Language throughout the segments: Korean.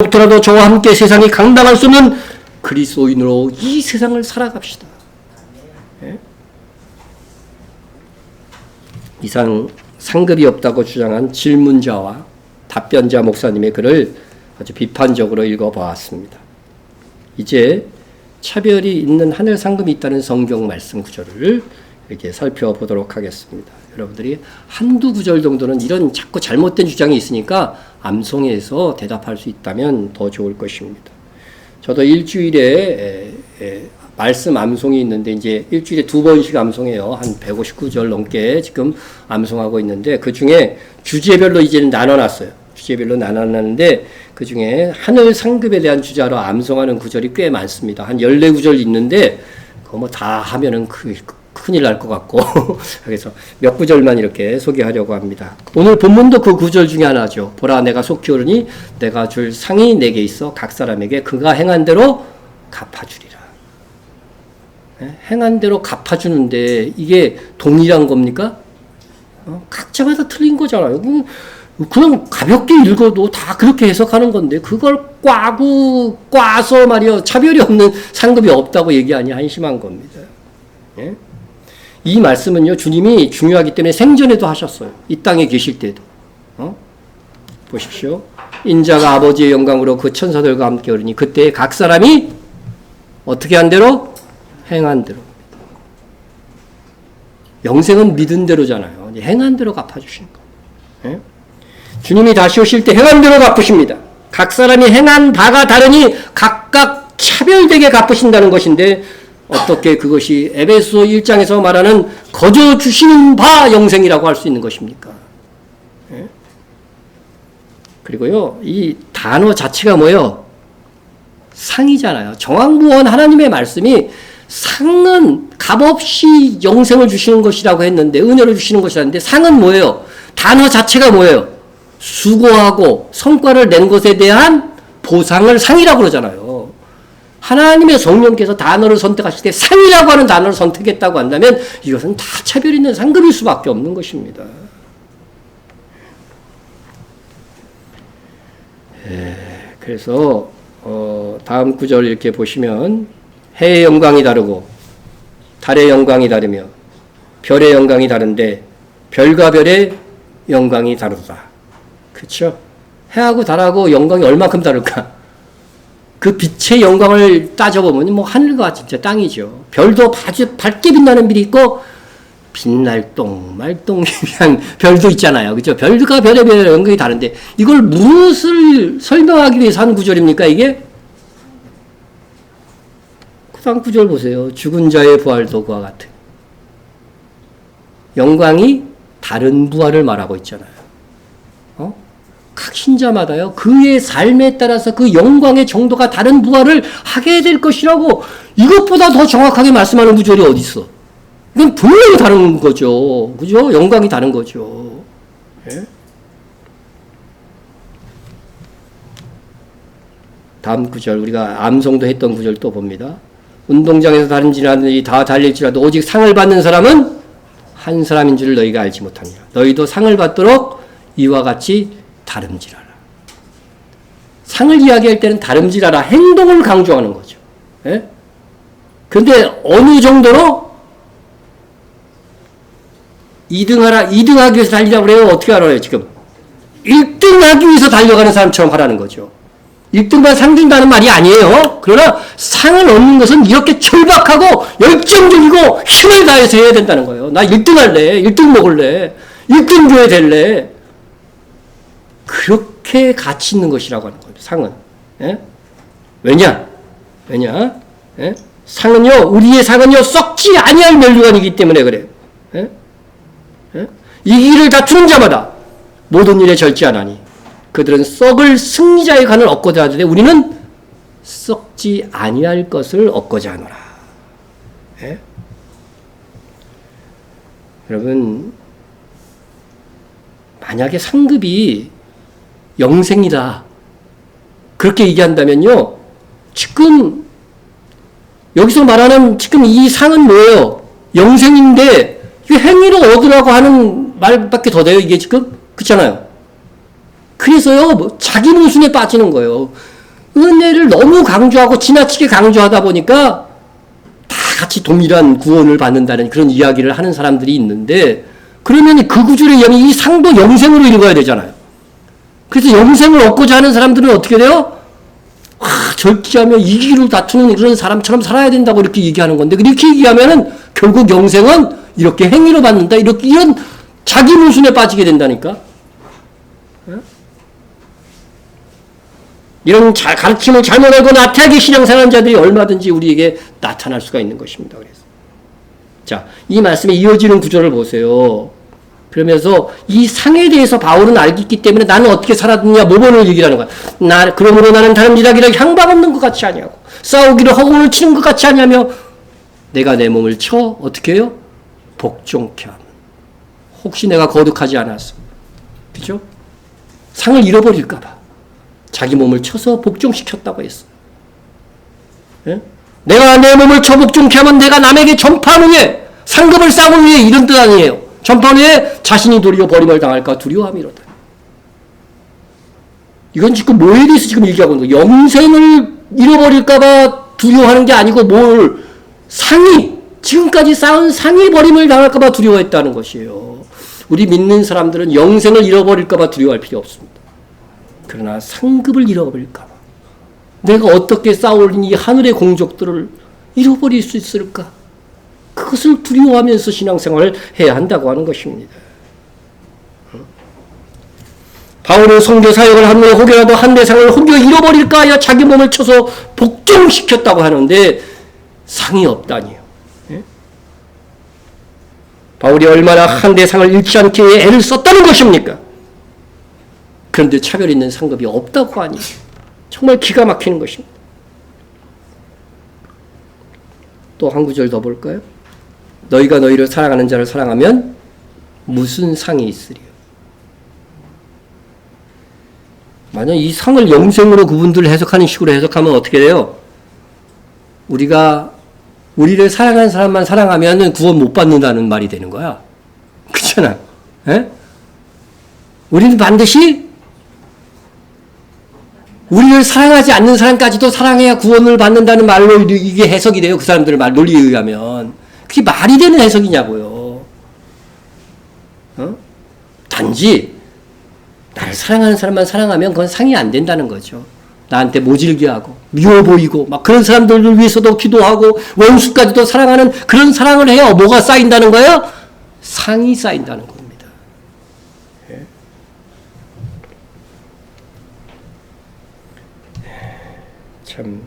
부터라도 저와 함께 세상이 감당할 수 없는 그리스도인으로 이 세상을 살아갑시다. 예? 이상 상급이 없다고 주장한 질문자와 답변자 목사님의 글을 아주 비판적으로 읽어보았습니다. 이제 차별이 있는 하늘 상급이 있다는 성경 말씀 구절을 이렇게 살펴보도록 하겠습니다. 여러분들이 한두 구절 정도는 이런 자꾸 잘못된 주장이 있으니까 암송해서 대답할 수 있다면 더 좋을 것입니다. 저도 일주일에 말씀 암송이 있는데 이제 일주일에 2번씩 암송해요. 한 159절 넘게 지금 암송하고 있는데 그 중에 주제별로 이제는 나눠놨어요. 주제별로 나눠놨는데 그 중에 하늘 상급에 대한 주자로 암송하는 구절이 꽤 많습니다. 한 14구절 있는데 그거 뭐 다 하면은 큰일 날 것 같고 그래서 몇 구절만 이렇게 소개하려고 합니다. 오늘 본문도 그 구절 중에 하나죠. 보라 내가 속히 오르니 내가 줄 상이 내게 있어 각 사람에게 그가 행한 대로 갚아주리라. 행한 대로 갚아주는데 이게 동일한 겁니까? 각자마다 틀린 거잖아요. 그냥 가볍게 읽어도 다 그렇게 해석하는 건데 그걸 꽈서 말이요 차별이 없는 상급이 없다고 얘기하니 한심한 겁니다. 예? 이 말씀은요 주님이 중요하기 때문에 생전에도 하셨어요. 이 땅에 계실 때도. 보십시오. 인자가 아버지의 영광으로 그 천사들과 함께 오르니 그때 각 사람이 어떻게 한 대로? 행한 대로. 영생은 믿은 대로잖아요. 행한 대로 갚아주시는 거예요. 예? 주님이 다시 오실 때 행한 대로 갚으십니다. 각 사람이 행한 바가 다르니 각각 차별되게 갚으신다는 것인데 어떻게 그것이 에베소 1장에서 말하는 거저 주시는 바 영생이라고 할 수 있는 것입니까? 예? 그리고요, 이 단어 자체가 뭐예요? 상이잖아요. 정황부원 하나님의 말씀이 상은 값없이 영생을 주시는 것이라고 했는데, 은혜로 주시는 것이라는데, 상은 뭐예요? 단어 자체가 뭐예요? 수고하고 성과를 낸 것에 대한 보상을 상이라고 그러잖아요. 하나님의 성령께서 단어를 선택하실 때 상이라고 하는 단어를 선택했다고 한다면 이것은 다 차별 있는 상급일 수밖에 없는 것입니다. 그래서 다음 구절 이렇게 보시면 해의 영광이 다르고 달의 영광이 다르며 별의 영광이 다른데 별과 별의 영광이 다르다. 그렇죠? 해하고 달하고 영광이 얼마큼 다를까? 그 빛의 영광을 따져보면 뭐 하늘과 진짜 땅이죠. 별도 아주 밝게 빛나는 별이 있고 빛날 말똥한 별도 있잖아요. 그렇죠? 별과 별의 영광이 다른데 이걸 무엇을 설명하기 위해서 한 구절입니까 이게? 그 다음 구절 보세요. 죽은 자의 부활도 그와 같은 영광이 다른 부활을 말하고 있잖아요. 각 신자마다요 그의 삶에 따라서 그 영광의 정도가 다른 부활을 하게 될 것이라고 이것보다 더 정확하게 말씀하는 구절이 어디 있어? 이건 분명히 다른 거죠. 그죠? 영광이 다른 거죠. 예? 다음 구절 우리가 암송도 했던 구절 또 봅니다. 운동장에서 다른지라든지 다 달릴지라도 오직 상을 받는 사람은 한 사람인 줄 너희가 알지 못하니라. 너희도 상을 받도록 이와 같이 다름질하라. 상을 이야기할 때는 다름질하라. 행동을 강조하는 거죠. 예? 그런데 어느 정도로 2등하기 위해서 달리라고 그래요? 어떻게 알아요, 지금? 1등하기 위해서 달려가는 사람처럼 하라는 거죠. 1등만 상 준다는 말이 아니에요. 그러나 상을 얻는 것은 이렇게 절박하고 열정적이고 힘을 다해서 해야 된다는 거예요. 나 1등 할래. 1등 먹을래. 1등 줘야 될래. 그렇게 가치 있는 것이라고 하는 거예요. 상은. 예? 왜냐? 예? 상은요, 우리의 상은요, 썩지 아니할 멸류관이기 때문에 그래요. 예? 예? 이 길을 다투는 자마다 모든 일에 절제하나니 그들은 썩을 승리자의 관을 얻고자 하는데 우리는 썩지 아니할 것을 얻고자 하노라. 예? 여러분, 만약에 상급이 영생이다. 그렇게 얘기한다면요. 지금 여기서 말하는 지금 이 상은 뭐예요? 영생인데 이 행위로 얻으라고 하는 말밖에 더 돼요. 이게 지금? 그렇잖아요. 그래서요, 뭐 자기 모순에 빠지는 거예요. 은혜를 너무 강조하고 지나치게 강조하다 보니까 다 같이 동일한 구원을 받는다는 그런 이야기를 하는 사람들이 있는데, 그러면 그 구절에 의하면 이 상도 영생으로 읽어야 되잖아요. 그래서 영생을 얻고자 하는 사람들은 어떻게 돼요? 절기하며 이기로 다투는 그런 사람처럼 살아야 된다고 이렇게 얘기하는 건데, 그렇게 얘기하면은 결국 영생은 이렇게 행위로 받는다, 이런 자기 모순에 빠지게 된다니까. 이런 가르침을 잘못 알고 나태하게 신앙생활하는 자들이 얼마든지 우리에게 나타날 수가 있는 것입니다. 그래서 자, 이 말씀에 이어지는 구절을 보세요. 그러면서 이 상에 대해서 바울은 알기 때문에 나는 어떻게 살았느냐, 모범을 얘기를 하는 거야. 그러므로 나는 다른 일하기를 향방 없는 것 같이 아니하고 싸우기를 허공을 치는 것 같이 아니하며 내가 내 몸을 쳐 어떻게 해요? 복종케 하면. 혹시 내가 거룩하지 않았어. 그죠? 상을 잃어버릴까 봐 자기 몸을 쳐서 복종시켰다고 했어. 예? 내가 내 몸을 쳐 복종케 하면 내가 남에게 전파하는 예, 상급을 쌓은 위에 이런 뜻 아니에요. 전파하는 예, 자신이 도리어 버림을 당할까 두려워함이로다. 이건 지금 뭐에 대해서 지금 얘기하고 있는 거예요? 영생을 잃어버릴까 봐 두려워하는 게 아니고 상이 지금까지 쌓은 상이 버림을 당할까 봐 두려워했다는 것이에요. 우리 믿는 사람들은 영생을 잃어버릴까 봐 두려워할 필요 없습니다. 그러나 상급을 잃어버릴까 봐, 내가 어떻게 쌓아올린 이 하늘의 공적들을 잃어버릴 수 있을까? 그것을 두려워하면서 신앙생활을 해야 한다고 하는 것입니다. 바울은 선교 사역을 한 후에 혹여라도 한 대상을 혹여 잃어버릴까 하여 자기 몸을 쳐서 복종시켰다고 하는데 상이 없다니요. 예? 바울이 얼마나 한 대상을 잃지 않게 애를 썼다는 것입니까? 그런데 차별 있는 상급이 없다고 하니 정말 기가 막히는 것입니다. 또 한 구절 더 볼까요? 너희가 너희를 사랑하는 자를 사랑하면 무슨 상이 있으리요? 만약 이 상을 영생으로 그분들을 해석하는 식으로 해석하면 어떻게 돼요? 우리가 우리를 사랑하는 사람만 사랑하면 구원 못 받는다는 말이 되는 거야. 그렇잖아요. 예? 우리는 반드시 우리를 사랑하지 않는 사람까지도 사랑해야 구원을 받는다는 말로 이게 해석이 돼요. 그 사람들의 논리에 의하면. 그게 말이 되는 해석이냐고요. 단지 나를 사랑하는 사람만 사랑하면 그건 상이 안 된다는 거죠. 나한테 모질게 하고 미워 보이고 막 그런 사람들을 위해서도 기도하고 원수까지도 사랑하는 그런 사랑을 해야 뭐가 쌓인다는 거예요? 상이 쌓인다는 겁니다. 참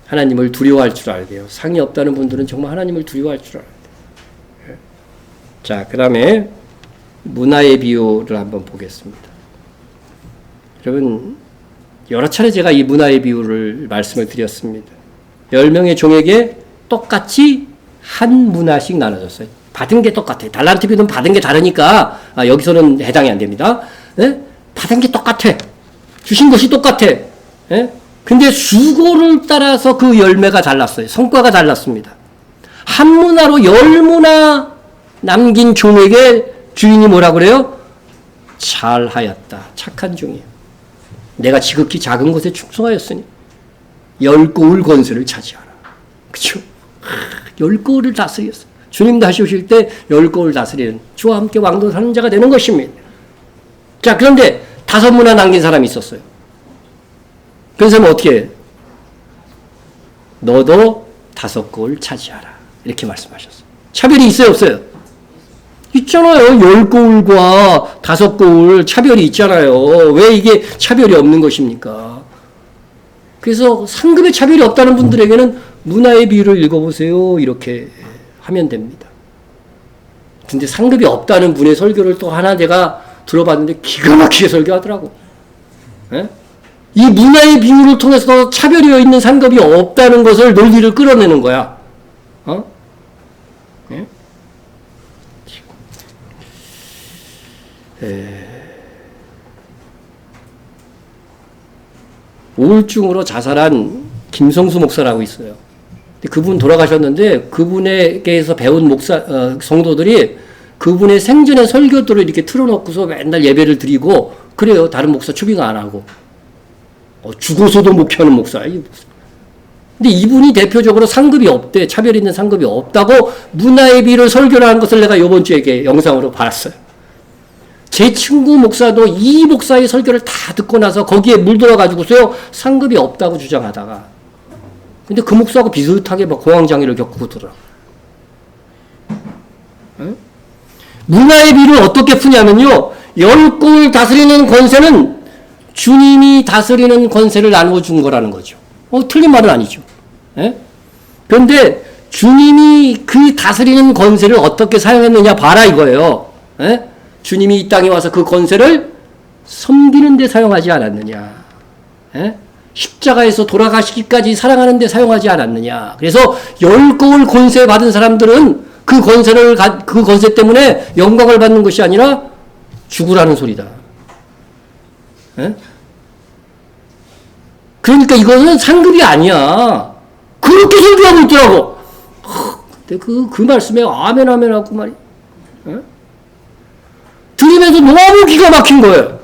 하나님을 두려워할 줄 알아야 돼요. 상이 없다는 분들은 정말 하나님을 두려워할 줄 알아야 돼요. 자, 그 다음에 문화의 비유를 한번 보겠습니다. 여러분, 여러 차례 제가 이 문화의 비유를 말씀을 드렸습니다. 10명의 종에게 똑같이 한 문화씩 나눠줬어요. 받은 게 똑같아요. 달란트 비유는 받은 게 다르니까 여기서는 해당이 안 됩니다. 네? 받은 게 똑같아. 주신 것이 똑같아. 네? 근데 수고를 따라서 그 열매가 달랐어요. 성과가 달랐습니다. 한 문화로 10문화 남긴 종에게 주인이 뭐라 그래요? 잘하였다. 착한 종이에요. 내가 지극히 작은 것에 충성하였으니 10고을 권세를 차지하라. 그쵸? 10고을을 다스렸어요. 주님 다시 오실 때 10고을 다스리는 주와 함께 왕도 사는 자가 되는 것입니다. 자, 그런데 5문화 남긴 사람이 있었어요. 그런 사람은 어떻게 해요? 너도 5고을 차지하라. 이렇게 말씀하셨어요. 차별이 있어요, 없어요? 있잖아요. 10고을과 5고을 차별이 있잖아요. 왜 이게 차별이 없는 것입니까? 그래서 상급의 차별이 없다는 분들에게는 문화의 비유를 읽어보세요. 이렇게 하면 됩니다. 근데 상급이 없다는 분의 설교를 또 하나 제가 들어봤는데 기가 막히게 설교하더라고. 예? 이 문화의 비유를 통해서 차별이 있는 상급이 없다는 것을 논리를 끌어내는 거야. 예? 우울증으로 자살한 김성수 목사라고 있어요. 그분 돌아가셨는데 그분에게서 배운 성도들이 그분의 생전의 설교들을 이렇게 틀어놓고서 맨날 예배를 드리고 그래요. 다른 목사 추빙 안 하고. 죽어서도 목회하는 목사. 근데 이분이 대표적으로 상급이 없대. 차별 있는 상급이 없다고 문화의 비를 설교를 하는 것을 내가 이번 주에 영상으로 봤어요. 제 친구 목사도 이 목사의 설교를 다 듣고 나서 거기에 물들어가지고서요, 상급이 없다고 주장하다가. 근데 그 목사하고 비슷하게 막 공황장애를 겪고 들어. 응? 문화의 비를 어떻게 푸냐면요, 열국을 다스리는 권세는 주님이 다스리는 권세를 나눠준 거라는 거죠. 틀린 말은 아니죠. 예? 그런데 주님이 그 다스리는 권세를 어떻게 사용했느냐 봐라 이거예요. 예? 주님이 이 땅에 와서 그 권세를 섬기는 데 사용하지 않았느냐. 예? 십자가에서 돌아가시기까지 사랑하는 데 사용하지 않았느냐. 그래서 열국을 권세 받은 사람들은 그 권세 때문에 영광을 받는 것이 아니라 죽으라는 소리다. 예? 그러니까 이거는 상급이 아니야. 그렇게 설교하고 있더라고. 근데 그 말씀에 아멘 하고 말이. 예? 들으면서 너무 기가 막힌 거예요.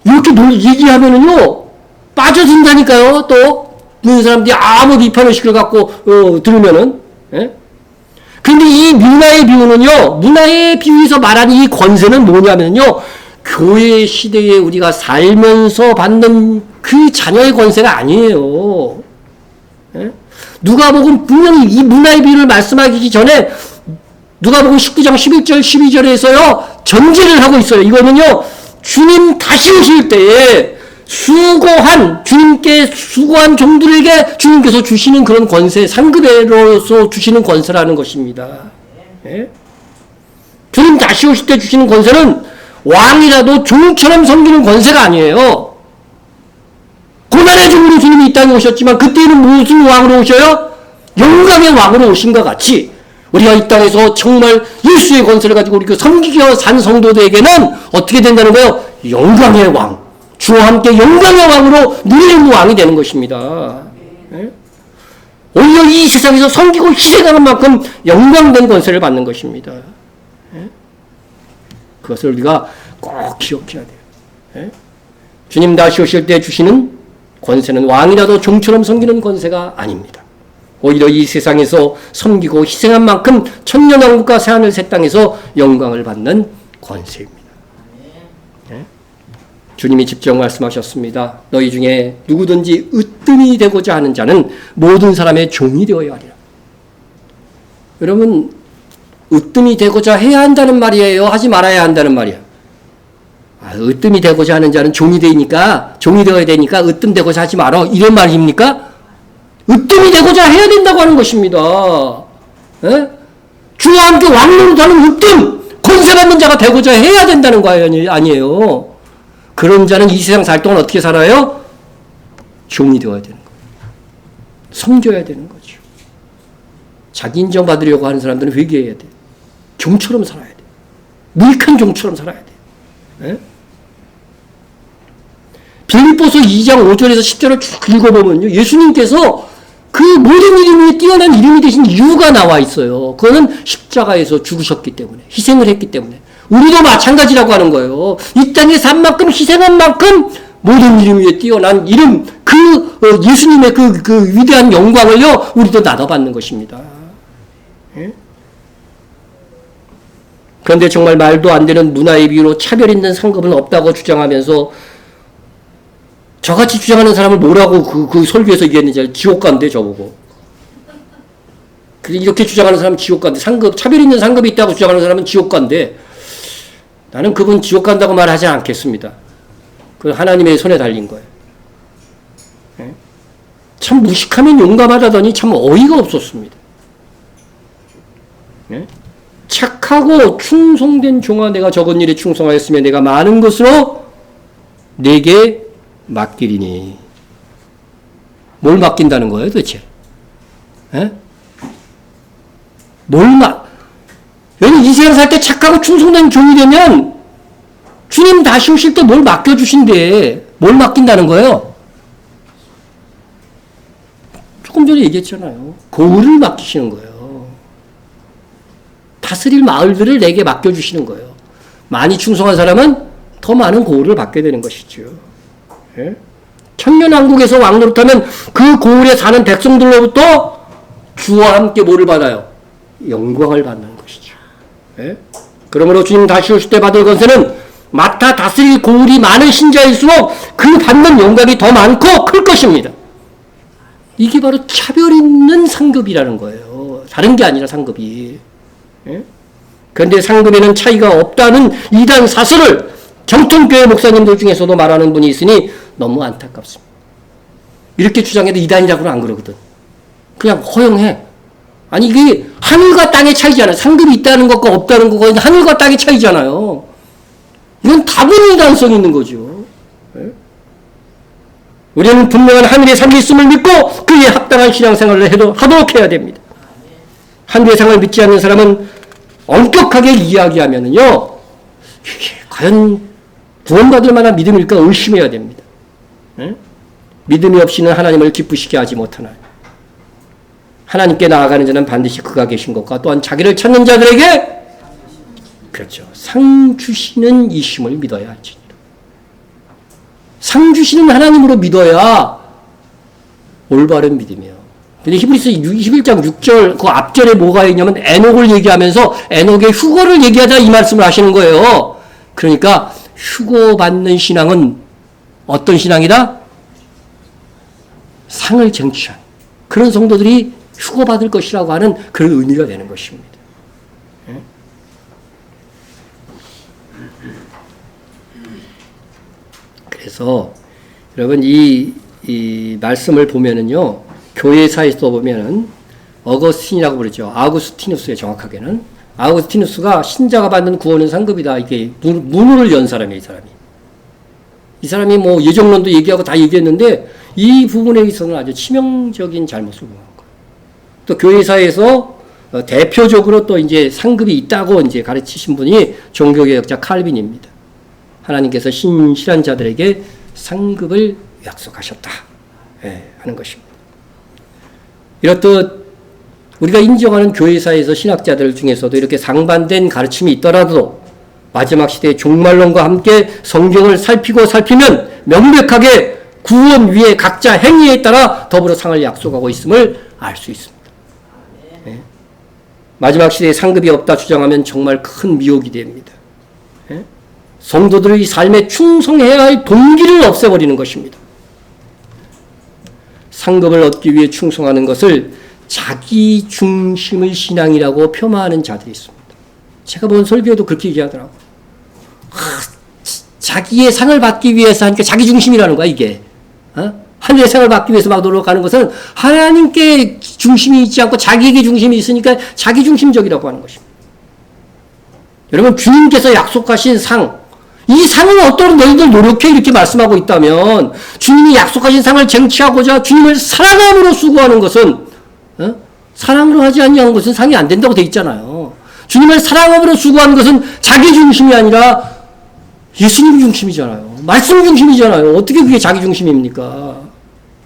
이렇게 얘기하면은요, 빠져든다니까요, 또. 듣는 사람들이 아무 비판의식을 갖고, 들으면은. 예? 근데 이 문화의 비유는요, 문화의 비유에서 말하는 이 권세는 뭐냐면요, 교회 시대에 우리가 살면서 받는 그 자녀의 권세가 아니에요. 예? 누가복음 분명히 이 문화의 비유를 말씀하기 전에 누가복음 19장 11절 12절에서요 전제를 하고 있어요. 이거는요 주님 다시 오실 때에 주님께 수고한 종들에게 주님께서 주시는 그런 권세, 상급으로서 주시는 권세라는 것입니다. 예? 주님 다시 오실 때 주시는 권세는 왕이라도 종처럼 섬기는 권세가 아니에요. 고난의 종으로 주님이 이 땅에 오셨지만 그때는 무슨 왕으로 오셔요? 영광의 왕으로 오신 것 같이 우리가 이 땅에서 정말 예수의 권세를 가지고 우리 섬기며 산 성도들에게는 어떻게 된다는 거예요? 영광의 왕. 주와 함께 영광의 왕으로 누리는 왕이 되는 것입니다. 예? 오히려 이 세상에서 섬기고 희생하는 만큼 영광된 권세를 받는 것입니다. 예? 그것을 우리가 꼭 기억해야 돼요. 예? 주님 다시 오실 때 주시는 권세는 왕이라도 종처럼 섬기는 권세가 아닙니다. 오히려 이 세상에서 섬기고 희생한 만큼 천년왕국과 새하늘 새 땅에서 영광을 받는 권세입니다. 예? 주님이 직접 말씀하셨습니다. 너희 중에 누구든지 으뜸이 되고자 하는 자는 모든 사람의 종이 되어야 하리라. 여러분, 으뜸이 되고자 해야 한다는 말이에요? 하지 말아야 한다는 말이에요? 으뜸이 되고자 하는 자는 종이 되어야 되니까 으뜸 되고자 하지 말어. 이런 말입니까? 으뜸이 되고자 해야 된다고 하는 것입니다. 예? 주와 함께 왕노릇하는 으뜸, 권세 받는 자가 되고자 해야 된다는 거 아니에요. 그런 자는 이 세상 살 동안 어떻게 살아요? 종이 되어야 되는 거예요. 섬겨야 되는 거죠. 자기 인정받으려고 하는 사람들은 회개해야 돼. 종처럼 살아야 돼. 무익한 종처럼 살아야 돼. 예? 빌립보서 2장 5절에서 10절을 쭉 읽어보면요. 예수님께서 그 모든 이름 위에 뛰어난 이름이 되신 이유가 나와 있어요. 그거는 십자가에서 죽으셨기 때문에, 희생을 했기 때문에. 우리도 마찬가지라고 하는 거예요. 이 땅에 산 만큼, 희생한 만큼 모든 이름 위에 뛰어난 이름, 예수님의 그 위대한 영광을요, 우리도 나눠받는 것입니다. 예? 그런데 정말 말도 안 되는 문화의 비유로 차별 있는 상급은 없다고 주장하면서 저같이 주장하는 사람을 뭐라고 그 설교에서 얘기했는지 지옥 간대 저보고. 이렇게 주장하는 사람은 지옥 간대. 차별 있는 상급이 있다고 주장하는 사람은 지옥 간대. 나는 그분 지옥 간다고 말하지 않겠습니다. 그 하나님의 손에 달린 거예요. 참 무식하면 용감하다더니 참 어이가 없었습니다. 착하고 충성된 종아 내가 적은 일에 충성하였으며 내가 많은 것으로 내게 맡기리니. 뭘 맡긴다는 거예요 도대체? 여러분 이 세상 살 때 착하고 충성된 종이 되면 주님 다시 오실 때 뭘 맡겨주신대. 뭘 맡긴다는 거예요? 조금 전에 얘기했잖아요. 고을을 맡기시는 거예요. 다스릴 마을들을 내게 맡겨주시는 거예요. 많이 충성한 사람은 더 많은 고을을 받게 되는 것이죠. 예? 천년왕국에서 왕 노릇하면 그 고을에 사는 백성들로부터 주와 함께 뭐를 받아요? 영광을 받는 것이죠. 예? 그러므로 주님 다시 오실 때 받을 권세는 맡아 다스릴 고을이 많은 신자일수록 그 받는 영광이 더 많고 클 것입니다. 이게 바로 차별 있는 상급이라는 거예요. 다른 게 아니라 상급이. 예? 그런데 상급에는 차이가 없다는 이단 사설을 정통교회 목사님들 중에서도 말하는 분이 있으니 너무 안타깝습니다. 이렇게 주장해도 이단이라고는 안 그러거든. 그냥 허용해. 아니 이게 하늘과 땅의 차이잖아요. 상급이 있다는 것과 없다는 것과 하늘과 땅의 차이잖아요. 이건 다분히 이단성이 있는 거죠. 네? 우리는 분명한 하늘의 삶이 있음을 믿고 그에 합당한 신앙생활을 하도록 해야 됩니다. 하늘의 상을 믿지 않는 사람은 엄격하게 이야기하면은요, 이게 과연 구원받을 만한 믿음일까 의심해야 됩니다. 네? 믿음이 없이는 하나님을 기쁘시게 하지 못하나요? 하나님께 나아가는 자는 반드시 그가 계신 것과 또한 자기를 찾는 자들에게 그렇죠. 상 주시는 이심을 믿어야 할지니라. 상 주시는 하나님으로 믿어야 올바른 믿음이에요. 근데 히브리서 21장 6절 그 앞절에 뭐가 있냐면 에녹을 얘기하면서 에녹의 휴거를 얘기하자 이 말씀을 하시는 거예요. 그러니까 휴거받는 신앙은 어떤 신앙이다? 상을 쟁취한 그런 성도들이 휴거받을 것이라고 하는 그런 의미가 되는 것입니다. 그래서 여러분 이 말씀을 보면은요, 교회사에서 보면은 어거스틴이라고 부르죠. 아우구스티누스에 정확하게는 아우구스티누스가 신자가 받는 구원은 상급이다. 이게 문호를 연 사람이에요, 이 사람이. 이 사람이 뭐 예정론도 얘기하고 다 얘기했는데 이 부분에 있어서는 아주 치명적인 잘못을 범한 거예요. 또 교회사에서 대표적으로 또 이제 상급이 있다고 이제 가르치신 분이 종교개혁자 칼빈입니다. 하나님께서 신실한 자들에게 상급을 약속하셨다. 예, 하는 것입니다. 이렇듯 우리가 인정하는 교회사에서 신학자들 중에서도 이렇게 상반된 가르침이 있더라도 마지막 시대의 종말론과 함께 성경을 살피면 명백하게 구원 위에 각자 행위에 따라 더불어 상을 약속하고 있음을 알 수 있습니다. 예. 마지막 시대에 상급이 없다 주장하면 정말 큰 미혹이 됩니다. 예. 성도들의 삶에 충성해야 할 동기를 없애버리는 것입니다. 상급을 얻기 위해 충성하는 것을 자기 중심의 신앙이라고 폄하하는 자들이 있습니다. 제가 본 설교에도 그렇게 얘기하더라고요. 자기의 상을 받기 위해서 하니까 자기 중심이라는 거야, 이게. 하늘의 상을 받기 위해서 막 노력하는 것은 하나님께 중심이 있지 않고 자기에게 중심이 있으니까 자기 중심적이라고 하는 것입니다. 여러분, 주님께서 약속하신 상, 이 상은 어떤 너희들 노력해 이렇게 말씀하고 있다면 주님이 약속하신 상을 쟁취하고자 주님을 사랑함으로 수고하는 것은 사랑으로 하지 아니한 것은 상이 안 된다고 돼 있잖아요. 주님을 사랑함으로 수고하는 것은 자기 중심이 아니라 예수님 중심이잖아요. 말씀 중심이잖아요. 어떻게 그게 자기 중심입니까?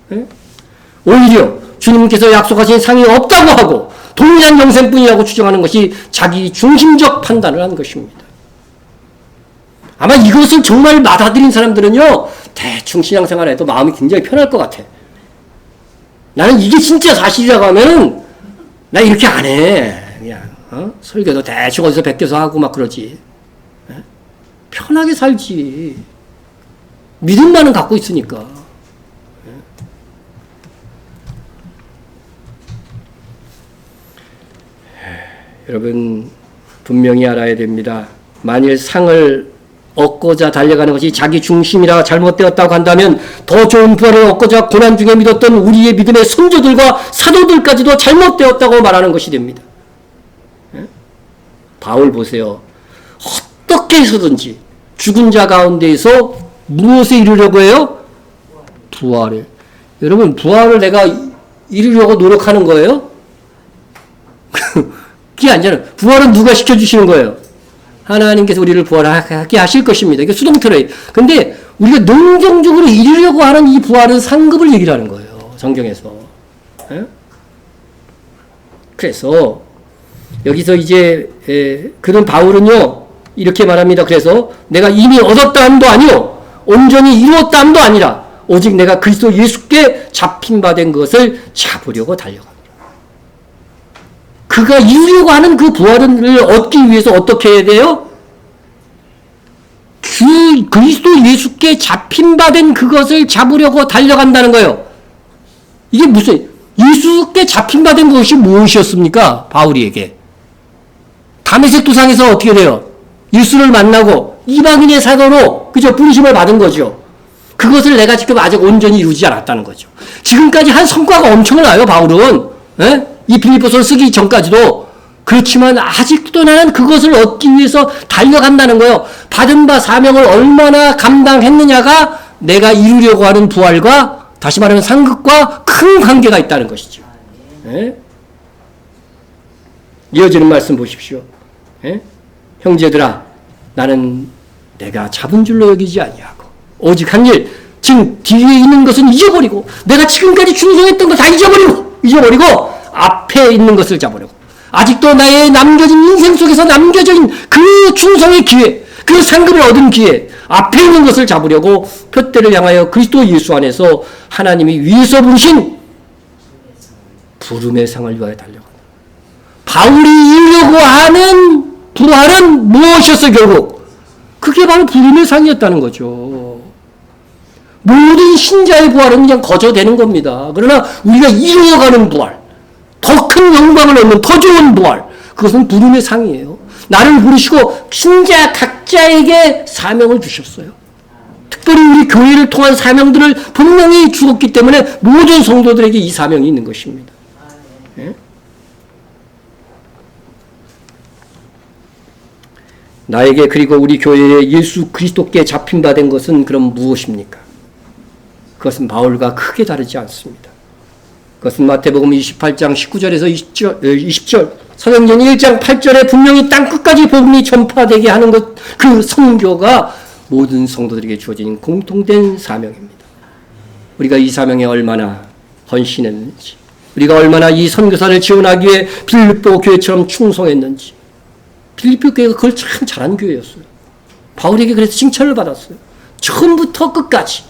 네? 오히려 주님께서 약속하신 상이 없다고 하고 동일한 영생뿐이라고 주장하는 것이 자기 중심적 판단을 한 것입니다. 아마 이것을 정말 받아들인 사람들은요, 대충 신앙생활 해도 마음이 굉장히 편할 것 같아. 나는 이게 진짜 사실이라고 하면, 나 이렇게 안 해. 그냥, 설교도 대충 어디서 베껴서 하고 막 그러지. 편하게 살지. 믿음만은 갖고 있으니까. 여러분, 분명히 알아야 됩니다. 만일 상을 얻고자 달려가는 것이 자기 중심이라 잘못되었다고 한다면 더 좋은 부활을 얻고자 고난 중에 믿었던 우리의 믿음의 선조들과 사도들까지도 잘못되었다고 말하는 것이 됩니다. 바울 보세요. 어떻게 해서든지 죽은 자 가운데에서 무엇에 이르려고 해요? 부활을. 여러분, 부활을 내가 이루려고 노력하는 거예요? 그게 아니잖아요. 부활은 누가 시켜주시는 거예요? 하나님께서 우리를 부활하게 하실 것입니다. 이게 수동태로. 근데 우리가 능동적으로 이루려고 하는 이 부활은 상급을 얘기를 하는 거예요. 성경에서. 에? 그래서 여기서 이제 그런 바울은요, 이렇게 말합니다. 그래서 내가 이미 얻었다 함도 아니요 온전히 이루었다 함도 아니라 오직 내가 그리스도 예수께 잡힌 바 된 것을 잡으려고 달려갑니다. 그가 이루려고 하는 그 부활을 얻기 위해서 어떻게 해야 돼요? 그 그리스도 예수께 잡힌 바 된 그것을 잡으려고 달려간다는 거예요. 이게 무슨 예수께 잡힌 바 된 것이 무엇이었습니까? 바울이에게. 다메섹 도상에서 어떻게 돼요? 예수를 만나고 이방인의 사도로 그저 부르심을 받은 거죠. 그것을 내가 지금 아직 온전히 이루지 않았다는 거죠. 지금까지 한 성과가 엄청나요, 바울은. 예? 이 빌립보서를 쓰기 전까지도. 그렇지만 아직도 나는 그것을 얻기 위해서 달려간다는 거예요. 받은 바 사명을 얼마나 감당했느냐가 내가 이루려고 하는 부활과 다시 말하면 상급과 큰 관계가 있다는 것이죠. 예? 이어지는 말씀 보십시오. 예? 형제들아, 나는 내가 잡은 줄로 여기지 아니하고 오직 한 일, 지금 뒤에 있는 것은 잊어버리고 내가 지금까지 충성했던 거 다 잊어버리고 앞에 있는 것을 잡으려고. 아직도 나의 남겨진 인생 속에서 남겨진 그 충성의 기회, 그 상급을 얻은 기회, 앞에 있는 것을 잡으려고 표대를 향하여 그리스도 예수 안에서 하나님이 위에서 부르신 부름의 상을 위하여 달려간다. 바울이 이루려고 하는 부활은 무엇이었어 결국? 그게 바로 부름의 상이었다는 거죠. 모든 신자의 부활은 그냥 거저되는 겁니다. 그러나 우리가 이루어가는 부활, 더 큰 영광을 얻는 더 좋은 부활, 그것은 부름의 상이에요. 나를 부르시고 신자 각자에게 사명을 주셨어요. 특별히 우리 교회를 통한 사명들을 분명히 주었기 때문에 모든 성도들에게 이 사명이 있는 것입니다. 예? 나에게 그리고 우리 교회에 예수 그리스도께 잡힌 바 된 것은 그럼 무엇입니까? 그것은 바울과 크게 다르지 않습니다. 그것은 마태복음 28장 19절에서 20절, 사도행전 1장 8절에 분명히 땅끝까지 복음이 전파되게 하는 것, 그 선교가 모든 성도들에게 주어진 공통된 사명입니다. 우리가 이 사명에 얼마나 헌신했는지, 우리가 얼마나 이 선교사를 지원하기 위해 빌립보 교회처럼 충성했는지. 빌립보 교회가 그걸 참 잘한 교회였어요. 바울에게 그래서 칭찬을 받았어요. 처음부터 끝까지,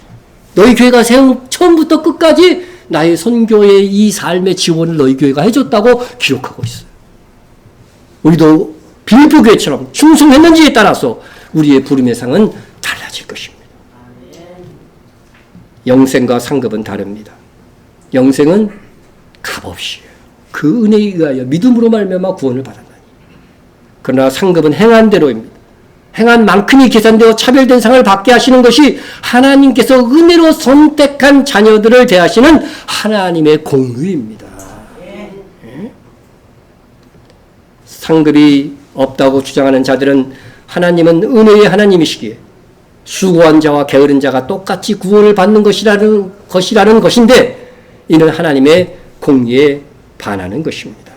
너희 교회가 세운 처음부터 끝까지 나의 선교의 이 삶의 지원을 너희 교회가 해줬다고 기록하고 있어요. 우리도 빌립보 교회처럼 충성했는지에 따라서 우리의 부름의 상은 달라질 것입니다. 영생과 상급은 다릅니다. 영생은 값없이에요. 그 은혜에 의하여 믿음으로 말미암아 구원을 받았나니. 그러나 상급은 행한 대로입니다. 행한 만큼이 계산되어 차별된 상을 받게 하시는 것이 하나님께서 은혜로 선택한 자녀들을 대하시는 하나님의 공의입니다. 예? 상급이 없다고 주장하는 자들은 하나님은 은혜의 하나님이시기에 수고한 자와 게으른 자가 똑같이 구원을 받는 것이라는 것인데, 이는 하나님의 공의에 반하는 것입니다.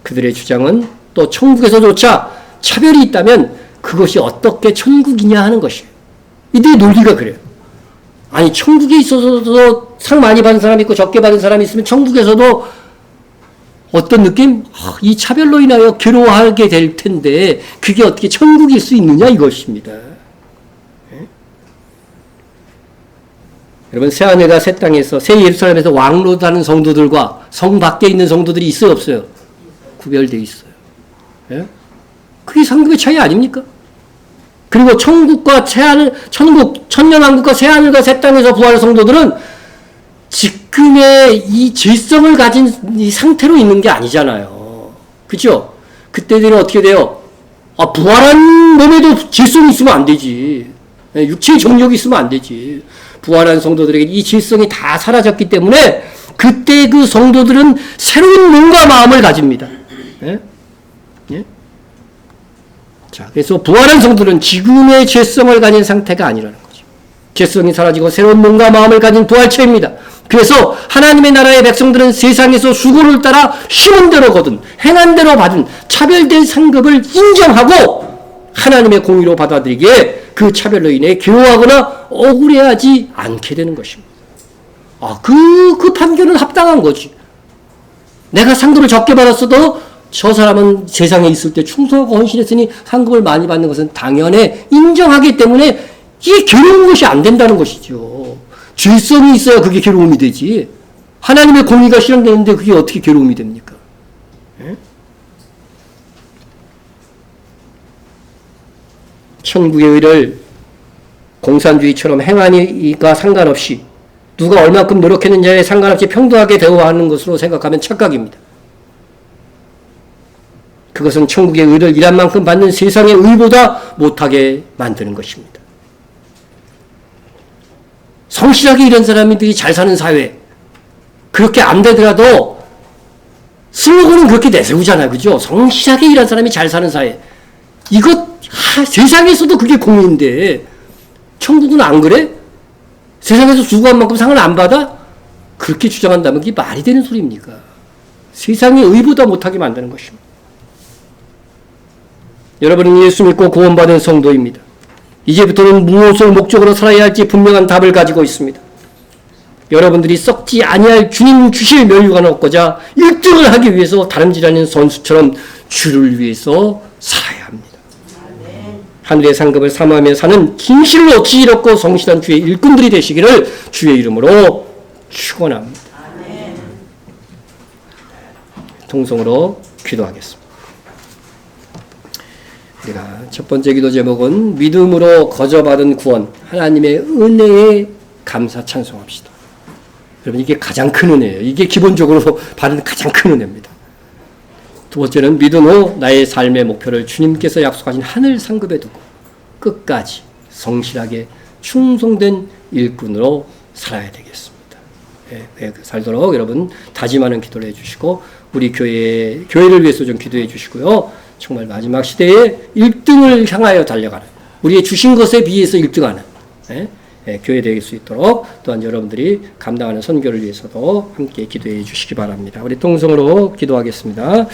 그들의 주장은 또 천국에서조차 차별이 있다면 그것이 어떻게 천국이냐 하는 것이에요. 이들의 논리가 그래요. 아니, 천국에 있어서도 상 많이 받은 사람이 있고 적게 받은 사람이 있으면 천국에서도 어떤 느낌? 이 차별로 인하여 괴로워하게 될 텐데 그게 어떻게 천국일 수 있느냐 이것입니다. 네? 여러분, 새하늘과 새 땅에서, 새 예루살렘에서 왕노하는 성도들과 성 밖에 있는 성도들이 있어요, 없어요? 구별되어 있어요. 네? 그게 상급의 차이 아닙니까? 그리고 천국과 새하늘, 천년왕국과 새하늘과 새 땅에서 부활한 성도들은 지금의 이 질성을 가진 이 상태로 있는 게 아니잖아요. 그죠? 그때들은 어떻게 돼요? 부활한 몸에도 질성이 있으면 안 되지. 육체의 정력이 있으면 안 되지. 부활한 성도들에게 이 질성이 다 사라졌기 때문에 그때 그 성도들은 새로운 몸과 마음을 가집니다. 예? 예? 자, 그래서 부활한 성도는 지금의 죄성을 가진 상태가 아니라는 거죠. 죄성이 사라지고 새로운 몸과 마음을 가진 부활체입니다. 그래서 하나님의 나라의 백성들은 세상에서 수고를 따라 심은 대로 거둔, 행한 대로 받은 차별된 상급을 인정하고 하나님의 공의로 받아들이기에 그 차별로 인해 괴로워하거나 억울해하지 않게 되는 것입니다. 그 판결은 합당한 거지. 내가 상급을 적게 받았어도 저 사람은 세상에 있을 때 충성하고 헌신했으니 상급을 많이 받는 것은 당연해 인정하기 때문에 이게 괴로운 것이 안 된다는 것이죠. 죄성이 있어야 그게 괴로움이 되지. 하나님의 공의가 실현되는데 그게 어떻게 괴로움이 됩니까? 예? 천국의 의를 공산주의처럼 행하니가 상관없이 누가 얼마큼 노력했느냐에 상관없이 평등하게 대우하는 것으로 생각하면 착각입니다. 그것은 천국의 의를 일한 만큼 받는 세상의 의보다 못하게 만드는 것입니다. 성실하게 일한 사람들이 잘 사는 사회, 그렇게 안 되더라도 슬로건은 그렇게 내세우잖아요. 그죠? 성실하게 일한 사람이 잘 사는 사회. 이것 세상에서도 그게 공의인데 천국은 안 그래? 세상에서 수고한 만큼 상을 안 받아? 그렇게 주장한다면 그게 말이 되는 소리입니까? 세상의 의보다 못하게 만드는 것입니다. 여러분은 예수 믿고 구원받은 성도입니다. 이제부터는 무엇을 목적으로 살아야 할지 분명한 답을 가지고 있습니다. 여러분들이 썩지 아니할 주님 주실 멸류관 얻고자 1등을 하기 위해서 다름질하는 선수처럼 주를 위해서 살아야 합니다. 하늘의 상급을 사모하며 사는 진실을 얻지 잃었고 성실한 주의 일꾼들이 되시기를 주의 이름으로 축원합니다. 통성으로 기도하겠습니다. 우리가 첫 번째 기도 제목은 믿음으로 거저받은 구원, 하나님의 은혜에 감사 찬송합시다. 여러분 이게 가장 큰 은혜예요. 이게 기본적으로 받은 가장 큰 은혜입니다. 두 번째는 믿음 후 나의 삶의 목표를 주님께서 약속하신 하늘 상급에 두고 끝까지 성실하게 충성된 일꾼으로 살아야 되겠습니다. 네, 살도록 여러분 다짐하는 기도를 해주시고 우리 교회를 위해서 좀 기도해 주시고요. 정말 마지막 시대에 1등을 향하여 달려가는 우리의 주신 것에 비해서 1등하는 교회 될 수 있도록 또한 여러분들이 감당하는 선교를 위해서도 함께 기도해 주시기 바랍니다. 우리 통성으로 기도하겠습니다.